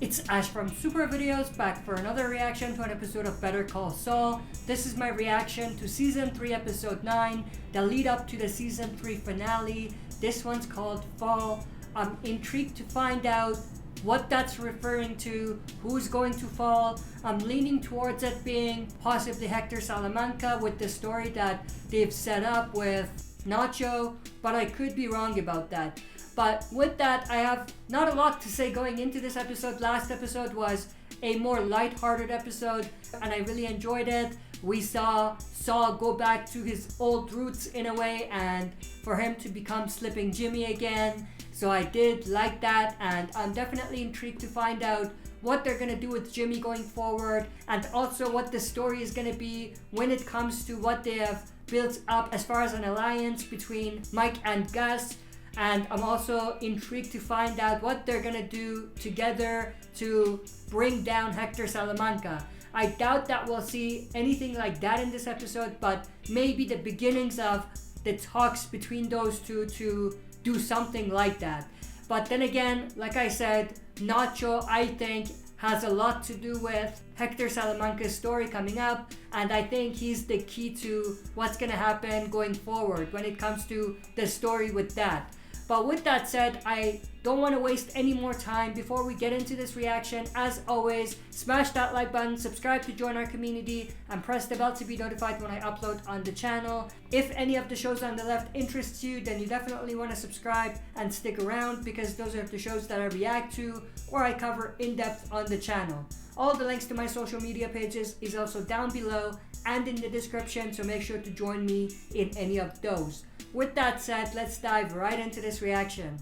It's Ash from Super Videos, back for another reaction to an episode of Better Call Saul. This is my reaction to Season 3 Episode 9, the lead up to the Season 3 finale. This one's called Fall. I'm intrigued to find out what that's referring to, who's going to fall. I'm leaning towards it being possibly Hector Salamanca with the story that they've set up with Nacho, but I could be wrong about that. But with that, I have not a lot to say going into this episode. Last episode was a more light-hearted episode, and I really enjoyed it. We saw Saul go back to his old roots in a way, and for him to become Slipping Jimmy again. So I did like that, and I'm definitely intrigued to find out what they're going to do with Jimmy going forward, and also what the story is going to be when it comes to what they have built up as far as an alliance between Mike and Gus. And I'm also intrigued to find out what they're gonna do together to bring down Hector Salamanca. I doubt that we'll see anything like that in this episode, but maybe the beginnings of the talks between those two to do something like that. But then again, like I said, Nacho, I think, has a lot to do with Hector Salamanca's story coming up, and I think he's the key to what's gonna happen going forward when it comes to the story with that. But with that said, I don't want to waste any more time before we get into this reaction. As always, smash that like button, subscribe to join our community, and press the bell to be notified when I upload on the channel. If any of the shows on the left interests you, then you definitely want to subscribe and stick around, because those are the shows that I react to or I cover in depth on the channel. All the links to my social media pages is also down below and in the description, so make sure to join me in any of those. With that said, let's dive right into this reaction.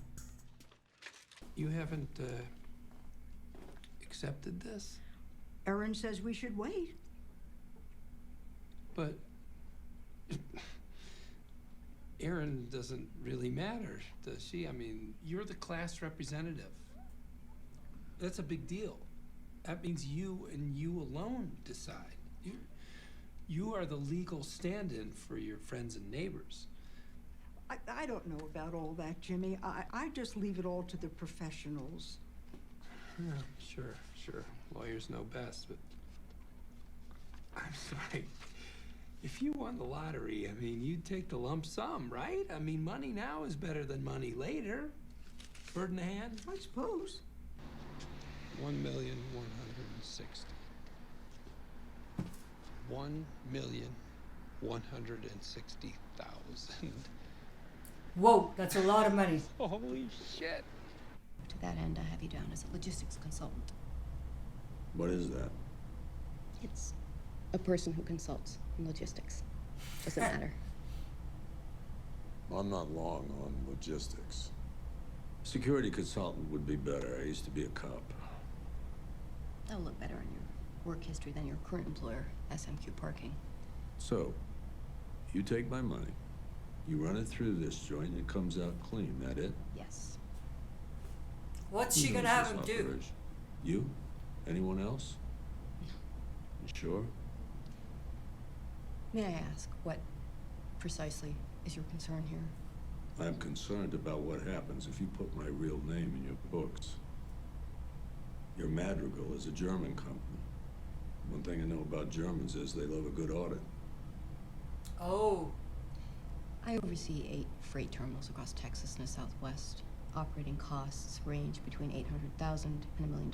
You haven't accepted this? Erin says we should wait. But Erin doesn't really matter, does she? I mean, you're the class representative. That's a big deal. That means you and you alone decide. You are the legal stand-in for your friends and neighbors. I don't know about all that, Jimmy. I just leave it all to the professionals. Yeah, sure. Lawyers know best, but I'm sorry. If you won the lottery, I mean, you'd take the lump sum, right? I mean, money now is better than money later. Bird in the hand? I suppose. 1,160,000. 1,160,000. Whoa, that's a lot of money. Holy shit. To that end, I have you down as a logistics consultant. What is that? It's a person who consults in logistics. Doesn't matter. I'm not long on logistics. Security consultant would be better. I used to be a cop. That'll look better in your work history than your current employer, SMQ Parking. So, you take my money, you run it through this joint, and it comes out clean. That it? Yes. What's Who she gonna knows have this him do? operation? You? Anyone else? You sure? May I ask, what precisely is your concern here? I'm concerned about what happens if you put my real name in your books. Your Madrigal is a German company. One thing I know about Germans is they love a good audit. Oh. I oversee 8 freight terminals across Texas and the Southwest. Operating costs range between $800,000 and $1 million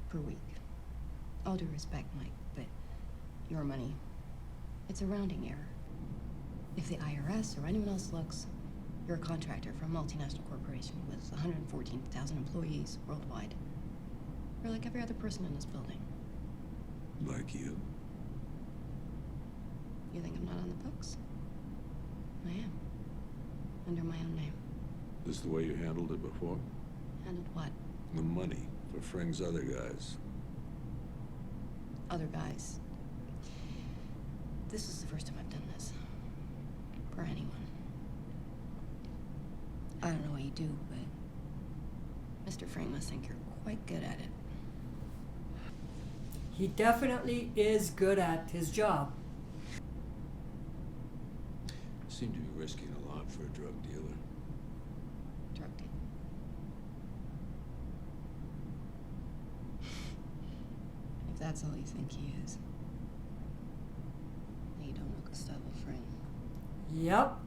per week. All due respect, Mike, but your money, it's a rounding error. If the IRS or anyone else looks, you're a contractor for a multinational corporation with 114,000 employees worldwide. You're like every other person in this building. Like you. You think I'm not on the books? I am. Under my own name. This the way you handled it before? Handled what? The money for Fring's other guys. Other guys. This is the first time I've done this. For anyone. I don't know what you do, but Mr. Fring must think you're quite good at it. He definitely is good at his job. Seem to be risking a lot for a drug dealer. Drug deal. That's all you think he is. You don't know Gustavo Fring. Yep.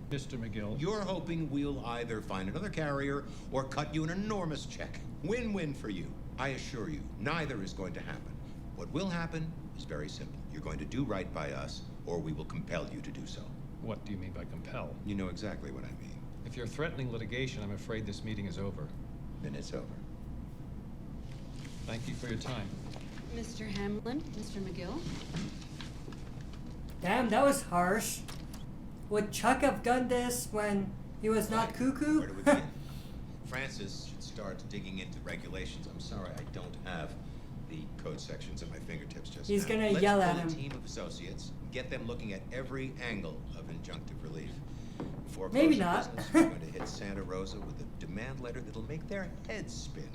Mr. McGill. You're hoping we'll either find another carrier or cut you an enormous check. Win-win for you. I assure you, neither is going to happen. What will happen is very simple. You're going to do right by us, or we will compel you to do so. What do you mean by compel? You know exactly what I mean. If you're threatening litigation, I'm afraid this meeting is over. Then it's over. Thank you for your time. Mr. Hamlin, Mr. McGill. Damn, that was harsh. Would Chuck have done this when he was not cuckoo? Where do we begin? Francis should start digging into regulations. I'm sorry, I don't have the code sections at my fingertips just He's now. gonna Let's yell at pull him. a team of associates, get them looking at every angle of injunctive relief. Before Maybe closing not. business, we're going to hit Santa Rosa with a demand letter that'll make their heads spin.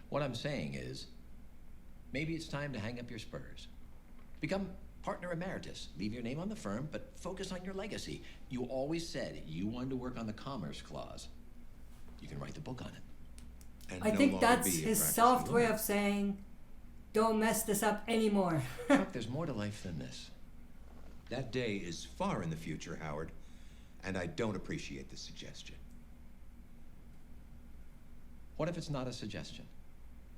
What I'm saying is, maybe it's time to hang up your spurs. Become partner emeritus. Leave your name on the firm, but focus on your legacy. You always said you wanted to work on the Commerce Clause. You can write the book on it. And I no think longer that's be a his practicing soft way lawyer. of saying, don't mess this up anymore. Look, there's more to life than this. That day is far in the future, Howard, and I don't appreciate the suggestion. What if it's not a suggestion?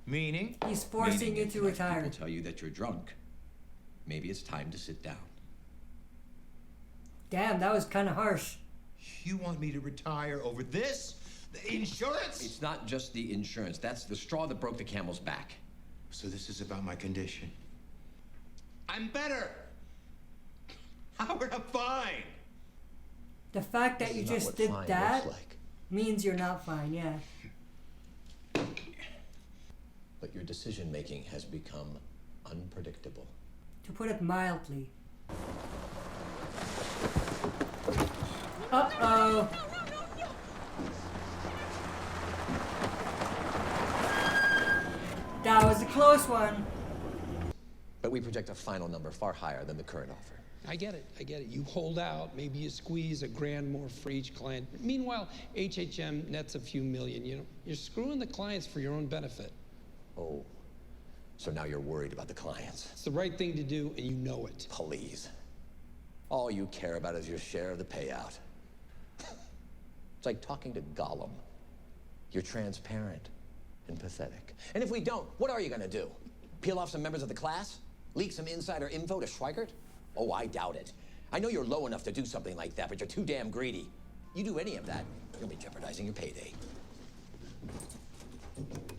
Meaning? He's forcing Meaning you if to enough retire. People tell you that you're drunk. Maybe it's time to sit down. Damn, that was kind of harsh. You want me to retire over this? The insurance? It's not just the insurance. That's the straw that broke the camel's back. So this is about my condition. I'm better. Howard, I'm fine. The fact that This you is not just what did fine that looks like. means you're not fine, yeah. But your decision-making has become unpredictable. To put it mildly. Uh-oh. That was a close one. But we project a final number far higher than the current offer. I get it. You hold out, maybe you squeeze $1,000 more for each client. Meanwhile, HHM nets a few million. You know, you're screwing the clients for your own benefit. Oh, so now you're worried about the clients. It's the right thing to do, and you know it. Please. All you care about is your share of the payout. It's like talking to Gollum. You're transparent and pathetic. And if we don't, what are you gonna do? Peel off some members of the class? Leak some insider info to Schweigert? Oh, I doubt it. I know you're low enough to do something like that, but you're too damn greedy. You do any of that, you'll be jeopardizing your payday.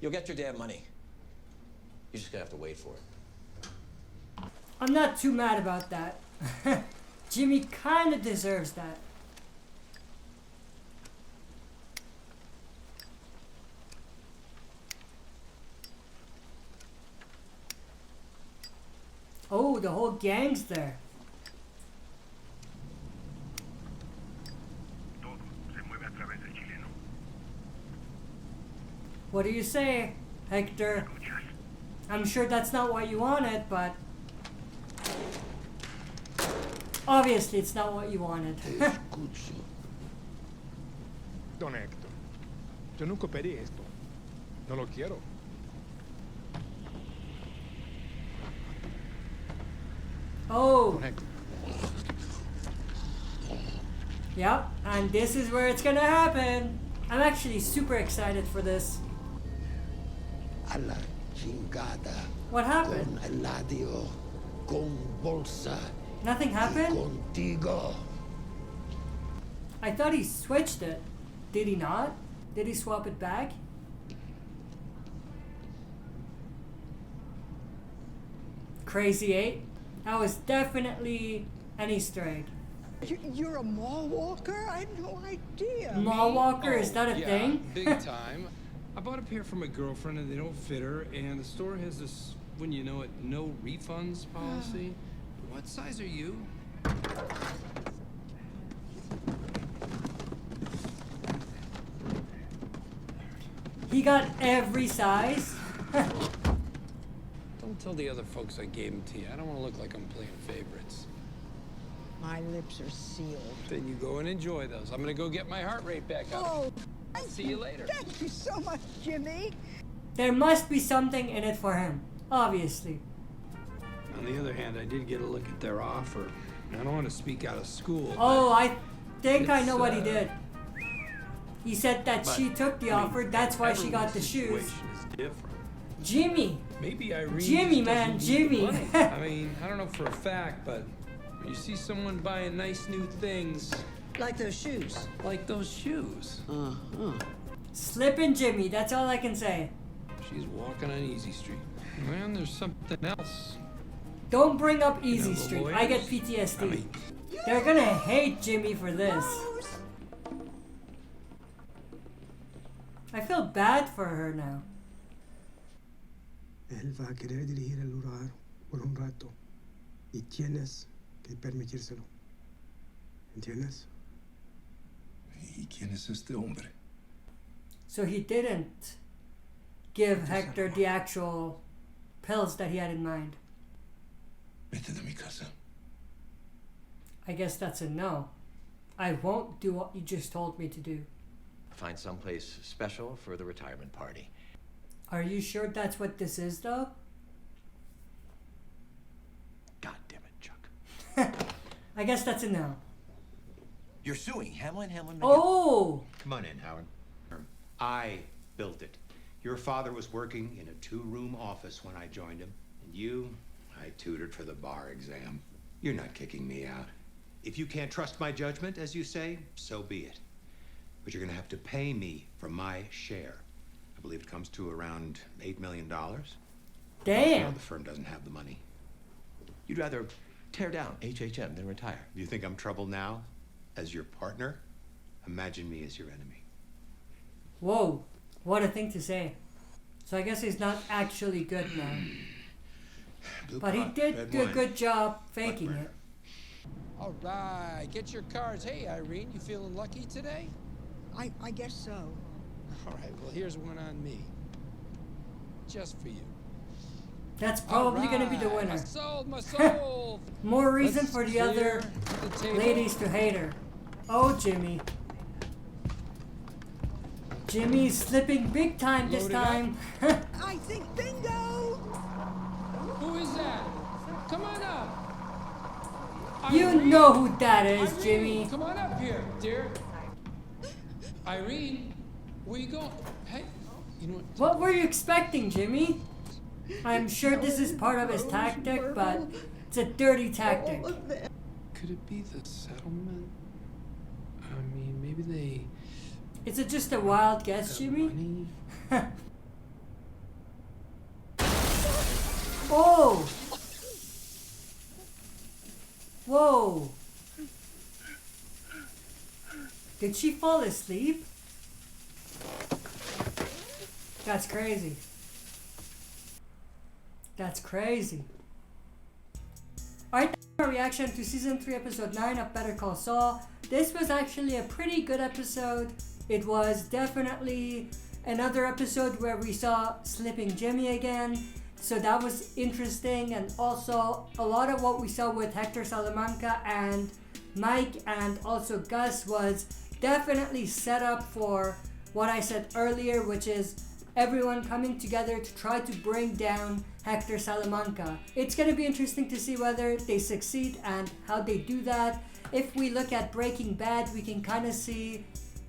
You'll get your damn money. You're just gonna have to wait for it. I'm not too mad about that. Jimmy kind of deserves that. Oh, the whole gang's there. What do you say, Hector? I'm sure that's not what you wanted, but obviously it's not what you wanted. Don Héctor, yo nunca pedí esto. No lo quiero. Oh, Don Héctor. yep, and this is where it's gonna happen. I'm actually super excited for this. A la chingada. What happened? Con Eladio. Con Bolsa. Nothing happened? Contigo. I thought he switched it. Did he not? Did he swap it back? Crazy 8. That was definitely an Easter egg. You're a mall walker? I had no idea. Mall walker, is that a yeah, thing? Big time. I bought a pair for my girlfriend and they don't fit her, and the store has this, when you know it, no refunds policy. What size are you? He got every size. Don't tell the other folks I gave them to you. I don't want to look like I'm playing favorites. My lips are sealed. Then you go and enjoy those. I'm gonna go get my heart rate back up. Oh, I'll see you later. thank you so much, Jimmy. There must be something in it for him. Obviously. On the other hand, I did get a look at their offer. I don't want to speak out of school. Oh, I think I it's, know what he did. He said that but, she took the I mean, offer, that's why she got everyone's the shoes. situation is different. Jimmy! Maybe Irene Jimmy, just man, doesn't need the Jimmy. money. I mean, I don't know for a fact, but when you see someone buying nice new things, Like those shoes. like those shoes, Slippin' Jimmy, that's all I can say. she's walking on Easy Street. Man, there's something else. Don't bring up Easy the Street. I get lawyers? PTSD. I mean, They're gonna hate Jimmy for this. I feel bad for her now. Él va a querer dirigir el lugar por un rato y tienes que permitírselo. ¿Entiendes? ¿Y quién es este hombre? So he didn't give Hector the actual pills that he had in mind. Vete de mi casa. I guess that's a no. I won't do what you just told me to do. Find someplace special for the retirement party. Are you sure that's what this is, though? God damn it, Chuck. I guess that's a no. You're suing Hamlin McGill. Oh! Come on in, Howard. I built it. Your father was working in a 2-room office when I joined him. And you, I tutored for the bar exam. You're not kicking me out. If you can't trust my judgment, as you say, so be it. But you're gonna have to pay me for my share. I believe it comes to around $8 million. Damn! Now the firm doesn't have the money. You'd rather tear down HHM than retire. Do you think I'm troubled now? As your partner? Imagine me as your enemy. Whoa, what a thing to say. So I guess he's not actually good now. But he did do a good job faking it. all right, get your cards. Hey, Irene, you feeling lucky today? I guess so. All right, well, here's one on me. Just for you. That's probably All gonna be the right, winner. My soul, my soul. More reason Let's for the clear other the table. ladies to hate her. Oh, Jimmy. Jimmy's slipping big time this Load it up. time. I think bingo! Who is that? Come on up. You Irene. know who that is, Irene, Jimmy. Come on up here, dear. Irene, where you going? Hey, you know what? What were you expecting, Jimmy? I'm sure this is part of his tactic, but it's a dirty tactic. Could it be the settlement? I mean, maybe they Is it just a wild guess, got Jimmy? money. Oh! Whoa! Did she fall asleep? That's crazy. That's crazy. Alright, that's my reaction to Season 3, Episode 9 of Better Call Saul. This was actually a pretty good episode. It was definitely another episode where we saw Slipping Jimmy again. So that was interesting, and also a lot of what we saw with Hector Salamanca and Mike and also Gus was definitely set up for what I said earlier, which is everyone coming together to try to bring down Hector Salamanca. It's going to be interesting to see whether they succeed and how they do that. If we look at Breaking Bad, we can kind of see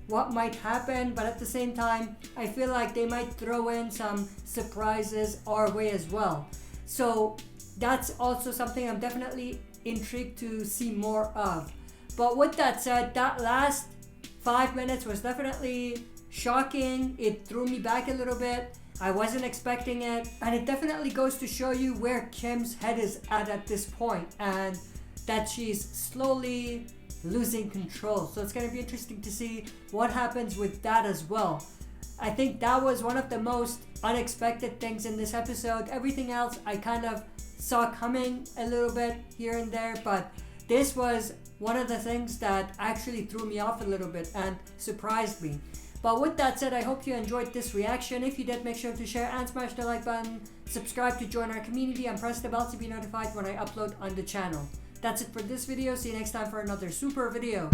what might happen, but at the same time, I feel like they might throw in some surprises our way as well. So that's also something I'm definitely intrigued to see more of. But with that said, that last 5 minutes was definitely shocking. It threw me back a little bit. I wasn't expecting it, and it definitely goes to show you where Kim's head is at this point, and that she's slowly losing control. So it's going to be interesting to see what happens with that as well. I think that was one of the most unexpected things in this episode. Everything else I kind of saw coming a little bit here and there, but this was one of the things that actually threw me off a little bit and surprised me. But with that said, I hope you enjoyed this reaction. If you did, make sure to share and smash the like button, subscribe to join our community, and press the bell to be notified when I upload on the channel. That's it for this video. See you next time for another super video.